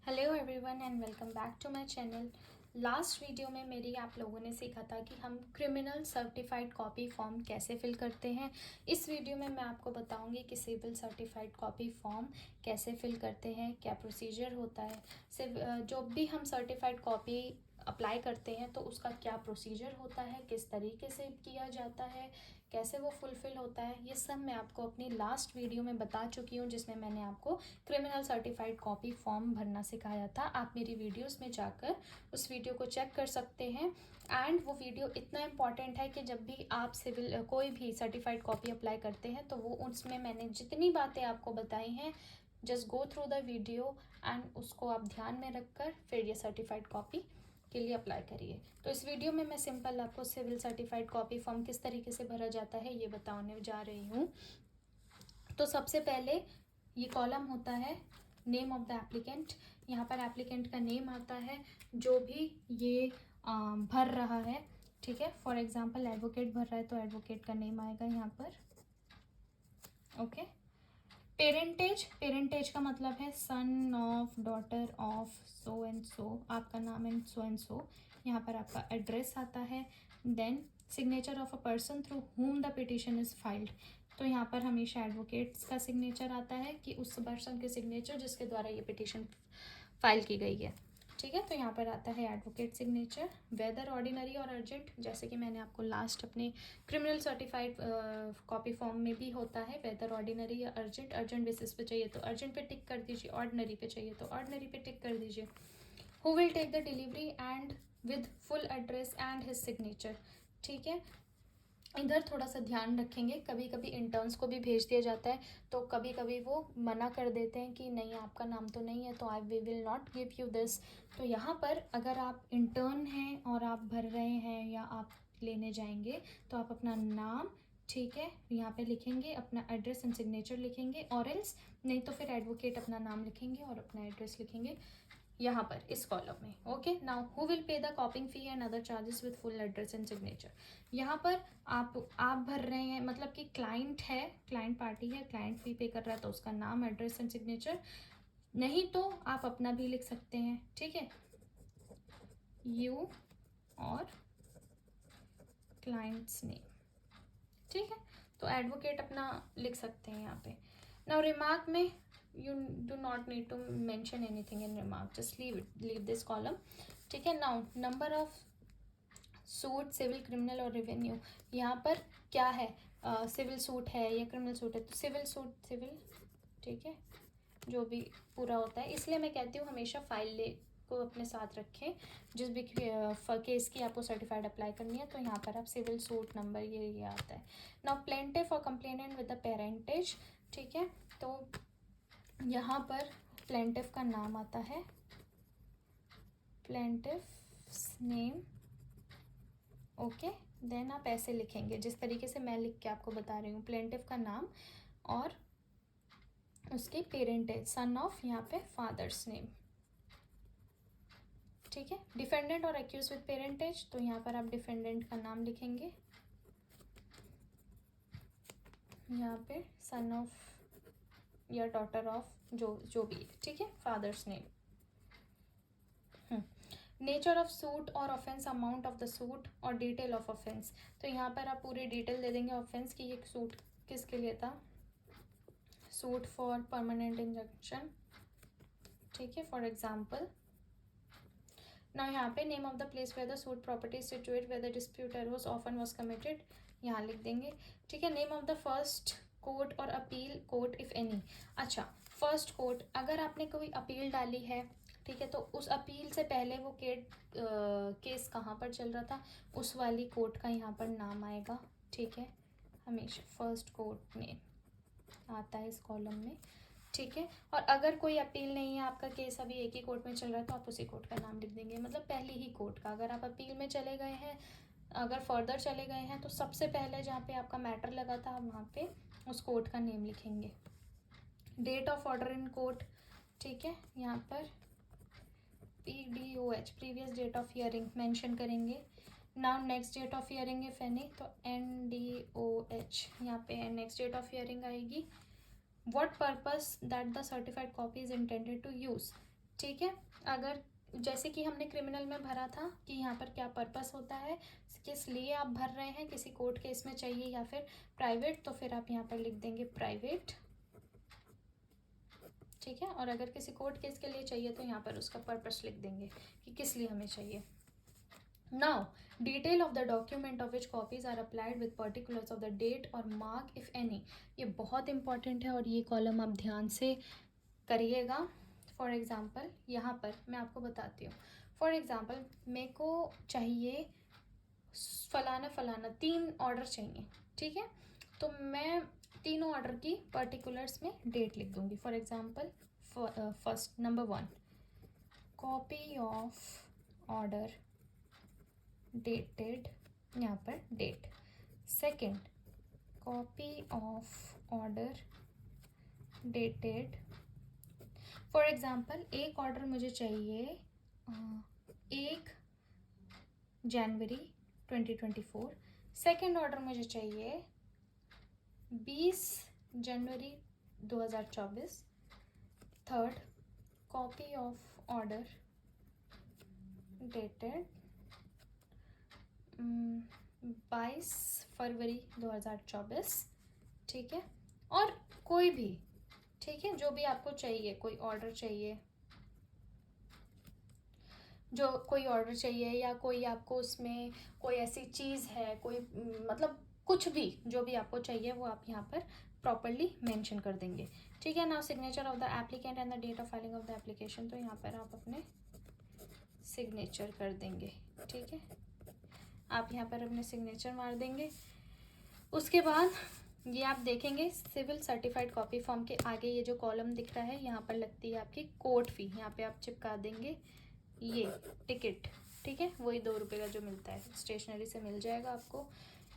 Hello everyone and welcome back to my channel. Last video में मेरी आप लोगों ने सीखा था कि हम क्रिमिनल सर्टिफाइड कॉपी फॉर्म कैसे फिल करते हैं। इस वीडियो में मैं आपको बताऊंगी कि सिविल सर्टिफाइड कॉपी फॉर्म कैसे फिल करते हैं, क्या प्रोसीजर होता है। जो भी हम सर्टिफाइड कॉपी अप्लाई करते हैं तो उसका क्या प्रोसीजर होता है, किस तरीके से किया जाता है, कैसे वो फुलफ़िल होता है, ये सब मैं आपको अपनी लास्ट वीडियो में बता चुकी हूँ, जिसमें मैंने आपको क्रिमिनल सर्टिफाइड कॉपी फॉर्म भरना सिखाया था। आप मेरी वीडियोस में जाकर उस वीडियो को चेक कर सकते हैं। एंड वो वीडियो इतना इम्पॉर्टेंट है कि जब भी आप सिविल कोई भी सर्टिफाइड कॉपी अप्लाई करते हैं तो वो उसमें मैंने जितनी बातें आपको बताई हैं, just go through the video and उसको आप ध्यान में रखकर फिर ये सर्टिफाइड कॉपी के लिए अप्लाई करिए। तो इस वीडियो में मैं सिंपल आपको सिविल सर्टिफाइड कॉपी फॉर्म किस तरीके से भरा जाता है ये बताने जा रही हूँ। तो सबसे पहले ये कॉलम होता है नेम ऑफ द एप्लीकेंट। यहाँ पर एप्लीकेंट का नेम आता है, जो भी ये भर रहा है। ठीक है, फॉर एग्जांपल एडवोकेट भर रहा है तो एडवोकेट का नेम आएगा यहाँ पर। ओके। पेरेंटेज, पेरेंटेज का मतलब है son of, daughter of, so and so, आपका नाम एंड सो। यहाँ पर आपका एड्रेस आता है। Then signature of a person through whom the petition is filed. तो यहाँ पर हमेशा एडवोकेट्स का सिग्नेचर आता है कि उस पर्सन के सिग्नेचर जिसके द्वारा ये पिटिशन फाइल की गई है। ठीक है, तो यहाँ पर आता है एडवोकेट सिग्नेचर। वेदर ऑर्डिनरी और अर्जेंट, जैसे कि मैंने आपको लास्ट अपने क्रिमिनल सर्टिफाइड कॉपी फॉर्म में भी होता है, वेदर ऑर्डिनरी या अर्जेंट। अर्जेंट बेसिस पे चाहिए तो अर्जेंट पे टिक कर दीजिए, ऑर्डिनरी पे चाहिए तो ऑर्डिनरी पे टिक कर दीजिए। Who will take the delivery and with full address and his signature. ठीक है, इधर थोड़ा सा ध्यान रखेंगे, कभी कभी इंटर्न्स को भी भेज दिया जाता है तो कभी कभी वो मना कर देते हैं कि नहीं आपका नाम तो नहीं है तो I we will not give you this. तो यहाँ पर अगर आप इंटर्न हैं और आप भर रहे हैं या आप लेने जाएंगे तो आप अपना नाम, ठीक है, यहाँ पे लिखेंगे, अपना एड्रेस एंड सिग्नेचर लिखेंगे, और एल्स नहीं तो फिर एडवोकेट अपना नाम लिखेंगे और अपना एड्रेस लिखेंगे यहाँ पर इस कॉलम में। Okay, now who will pay the कॉपिंग fee and other charges with full address and signature. यहाँ पर आप भर रहे हैं, मतलब कि क्लाइंट है, क्लाइंट पार्टी है, क्लाइंट फी पे कर रहा है तो उसका नाम, एड्रेस एंड सिग्नेचर। नहीं तो आप अपना भी लिख सकते हैं। ठीक है, यू और क्लाइंट्स नेम। ठीक है, तो एडवोकेट अपना लिख सकते हैं यहाँ पे। नाउ रिमार्क में you do not need to mention anything in remark, just leave this column. ठीक है, now number of suit, civil, criminal और रेवेन्यू। यहाँ पर क्या है, सिविल सूट है या क्रिमिनल सूट है, तो सिविल सूट, सिविल, ठीक है, जो भी पूरा होता है। इसलिए मैं कहती हूँ हमेशा फाइल को अपने साथ रखें, जिस भी केस की आपको सर्टिफाइड अप्लाई करनी है तो यहाँ पर आप सिविल सूट नंबर ये आता है। नाउ प्लेंटिफ और कंप्लेनेंट विद द पेरेंटेज। ठीक है, तो यहाँ पर प्लेंटिफ का नाम आता है, प्लेंटिफ नेम। ओके, देन आप ऐसे लिखेंगे जिस तरीके से मैं लिख के आपको बता रही हूँ, प्लेंटिफ का नाम और उसके पेरेंटेज, सन ऑफ, यहाँ पे फादर्स नेम। ठीक है, डिफेंडेंट और एक्यूज विद पेरेंटेज, तो यहाँ पर आप डिफेंडेंट का नाम लिखेंगे, यहाँ पे सन ऑफ या डॉटर ऑफ, जो भी है। ठीक है, father's name. Nature of suit और offence, amount of the suit और डिटेल ऑफ ऑफेंस। तो यहाँ पर आप पूरी डिटेल दे देंगे ऑफेंस की, ये सूट किसके लिए था, सूट फॉर परमानेंट इंजंक्शन। ठीक है, फॉर एग्जाम्पल ना यहाँ पे name of the place where the suit property situate where the dispute arose often was committed, यहाँ लिख देंगे। ठीक है, name of the first court और अपील कोर्ट इफ एनी। अच्छा, फर्स्ट कोर्ट, अगर आपने कोई अपील डाली है, ठीक है, तो उस अपील से पहले वो केस कहाँ पर चल रहा था, उस वाली कोर्ट का यहाँ पर नाम आएगा। ठीक है, हमेशा फर्स्ट कोर्ट नेम आता है इस कॉलम में। ठीक है, और अगर कोई अपील नहीं है, आपका केस अभी एक ही कोर्ट में चल रहा है तो आप उसी कोर्ट का नाम लिख देंगे, मतलब पहले ही कोर्ट का। अगर आप अपील में चले गए हैं, अगर फर्दर चले गए हैं तो सबसे पहले जहाँ पे आपका मैटर लगा था वहाँ पे उस कोर्ट का नेम लिखेंगे। Date of order in court, ठीक है, यहाँ पर PDOH, previous date of hearing mention करेंगे। Now next date of hearing if any, तो NDOH, यहाँ पे नेक्स्ट डेट ऑफ हियरिंग आएगी। What purpose that the certified copy is intended to use, ठीक है। अगर जैसे कि हमने क्रिमिनल में भरा था कि यहाँ पर क्या पर्पस होता है, किस लिए आप भर रहे हैं, किसी कोर्ट केस में चाहिए या फिर प्राइवेट, तो फिर आप यहाँ पर लिख देंगे प्राइवेट। ठीक है। और अगर किसी कोर्ट केस के लिए चाहिए तो यहाँ पर उसका पर्पस लिख देंगे कि किस लिए हमें चाहिए। Now detail of the document of which copies are applied with particulars of the date और मार्क इफ एनी। ये बहुत इंपॉर्टेंट है और ये कॉलम आप ध्यान से करिएगा। फॉर एग्जाम्पल यहाँ पर मैं आपको बताती हूँ। फॉर एग्जाम्पल मेरे को चाहिए फलाना फलाना 3 ऑर्डर चाहिए। ठीक है। तो मैं तीनों ऑर्डर की पर्टिकुलर्स में डेट लिख दूंगी। For example first number 1 copy of order dated, यहाँ पर date. Second copy of order dated, for example एक ऑर्डर मुझे चाहिए 1 जनवरी 2024। सेकेंड ऑर्डर मुझे चाहिए 20 जनवरी 2024। Third copy of order dated 22 फरवरी 2024। ठीक है। और कोई भी, ठीक है, जो भी आपको चाहिए, कोई ऑर्डर चाहिए, जो कोई ऑर्डर चाहिए या कोई आपको उसमें कोई ऐसी चीज़ है, कोई मतलब कुछ भी जो भी आपको चाहिए वो आप यहाँ पर प्रॉपरली मेंशन कर देंगे। ठीक है। Now signature of the applicant and the date of filing of the application, तो यहाँ पर आप अपने सिग्नेचर कर देंगे। ठीक है। आप यहाँ पर अपने सिग्नेचर मार देंगे। उसके बाद ये आप देखेंगे सिविल सर्टिफाइड कॉपी फॉर्म के आगे ये जो कॉलम दिख रहा है यहाँ पर लगती है आपकी कोर्ट फी। यहाँ पे आप चिपका देंगे ये टिकट। ठीक है। वही 2 रुपये का जो मिलता है, स्टेशनरी से मिल जाएगा आपको।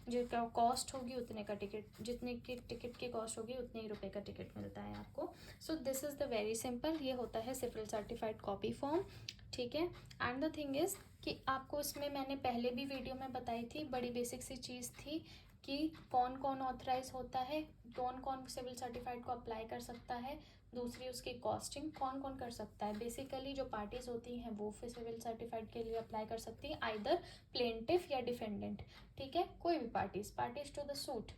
जो कॉस्ट होगी उतने का टिकट, जितने की टिकट की कॉस्ट होगी उतने ही रुपए का टिकट मिलता है आपको। So this is the very simple, ये होता है सिविल सर्टिफाइड कॉपी फॉर्म। ठीक है। एंड द थिंग इज़ कि आपको इसमें मैंने पहले भी वीडियो में बताई थी, बड़ी बेसिक सी चीज़ थी कि कौन कौन ऑथराइज होता है, कौन कौन सिविल सर्टिफाइड को अप्लाई कर सकता है, दूसरी उसकी कॉस्टिंग कौन कौन कर सकता है। बेसिकली जो पार्टीज होती हैं वो फिर सिविल सर्टिफाइड के लिए अप्लाई कर सकती हैं, आइदर प्लेंटिफ या डिफेंडेंट। ठीक है। कोई भी parties to the suit.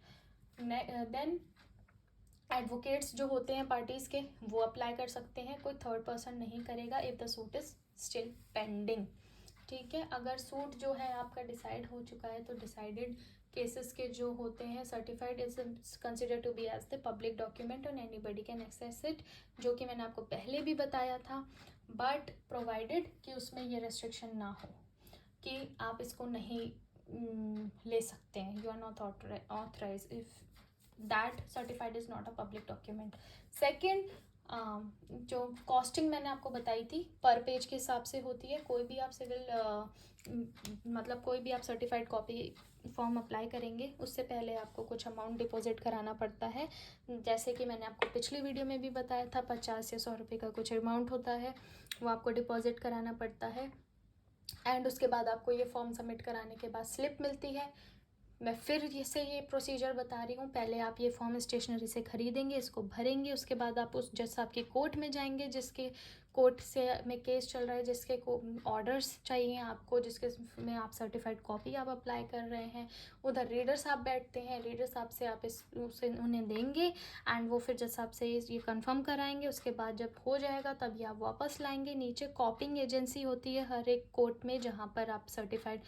Then advocates जो होते हैं पार्टीज के वो अप्लाई कर सकते हैं, कोई थर्ड पर्सन नहीं करेगा if the suit is still pending. ठीक है। अगर सूट जो है आपका डिसाइड हो चुका है तो डिसाइडेड केसेस के जो होते हैं certified is consider to be as the public document and anybody can access it, जो कि मैंने आपको पहले भी बताया था। बट प्रोवाइडेड कि उसमें ये रेस्ट्रिक्शन ना हो कि आप इसको नहीं ले सकते हैं, you are not authorise if that certified is not a public document. Second जो कॉस्टिंग मैंने आपको बताई थी पर पेज के हिसाब से होती है। कोई भी आप सिविल मतलब कोई भी आप सर्टिफाइड कॉपी फॉर्म अप्लाई करेंगे उससे पहले आपको कुछ अमाउंट डिपॉजिट कराना पड़ता है। जैसे कि मैंने आपको पिछली वीडियो में भी बताया था 50 या 100 रुपये का कुछ अमाउंट होता है, वो आपको डिपॉजिट कराना पड़ता है। एंड उसके बाद आपको ये फॉर्म सबमिट कराने के बाद स्लिप मिलती है। मैं फिर से ये प्रोसीजर बता रही हूँ, पहले आप ये फॉर्म स्टेशनरी से खरीदेंगे, इसको भरेंगे, उसके बाद आप उस जज साहब की कोर्ट में जाएंगे जिसके कोर्ट से में केस चल रहा है, जिसके ऑर्डर्स चाहिए आपको, जिसके में आप सर्टिफाइड कॉपी आप अप्लाई कर रहे हैं, उधर रीडर साहब बैठते हैं, रीडर साहब से आप उसे उन्हें देंगे एंड वो फिर जज साहब से ये कंफर्म कराएंगे। उसके बाद जब हो जाएगा तभी आप वापस लाएंगे। नीचे कॉपिंग एजेंसी होती है हर एक कोर्ट में जहाँ पर आप सर्टिफाइड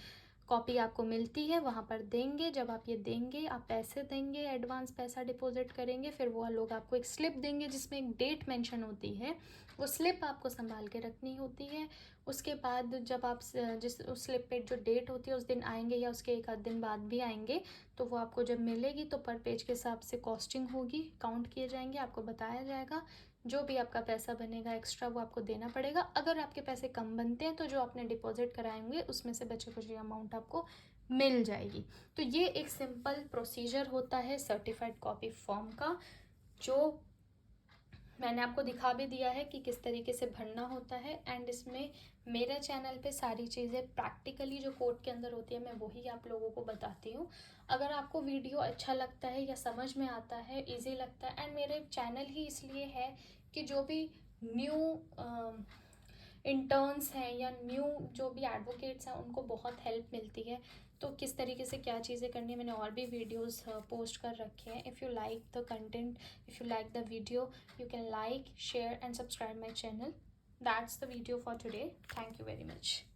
कॉपी आपको मिलती है, वहाँ पर देंगे। जब आप ये देंगे, आप पैसे देंगे, एडवांस पैसा डिपॉजिट करेंगे, फिर वो लोग आपको एक स्लिप देंगे जिसमें एक डेट मेंशन होती है, वो स्लिप आपको संभाल के रखनी होती है। उसके बाद जब आप जिस उस स्लिप पे जो डेट होती है उस दिन आएंगे या उसके 1 आध दिन बाद भी आएंगे, तो वो आपको जब मिलेगी तो पर पेज के हिसाब से कॉस्टिंग होगी, काउंट किए जाएंगे, आपको बताया जाएगा। जो भी आपका पैसा बनेगा एक्स्ट्रा वो आपको देना पड़ेगा। अगर आपके पैसे कम बनते हैं तो जो आपने डिपॉजिट कराएंगे उसमें से बचे कुछ अमाउंट आपको मिल जाएगी। तो ये एक सिंपल प्रोसीजर होता है सर्टिफाइड कॉपी फॉर्म का, जो मैंने आपको दिखा भी दिया है कि किस तरीके से भरना होता है। एंड इसमें मेरे चैनल पे सारी चीज़ें प्रैक्टिकली जो कोर्ट के अंदर होती है मैं वही आप लोगों को बताती हूँ। अगर आपको वीडियो अच्छा लगता है या समझ में आता है, इजी लगता है, एंड मेरे चैनल ही इसलिए है कि जो भी न्यू इंटर्न्स हैं या न्यू जो भी एडवोकेट्स हैं उनको बहुत हेल्प मिलती है। तो किस तरीके से क्या चीज़ें करनी है मैंने और भी वीडियोस पोस्ट कर रखे हैं। If you like the content, if you like the video, you can like, share and subscribe my channel. That's the video for today. Thank you very much.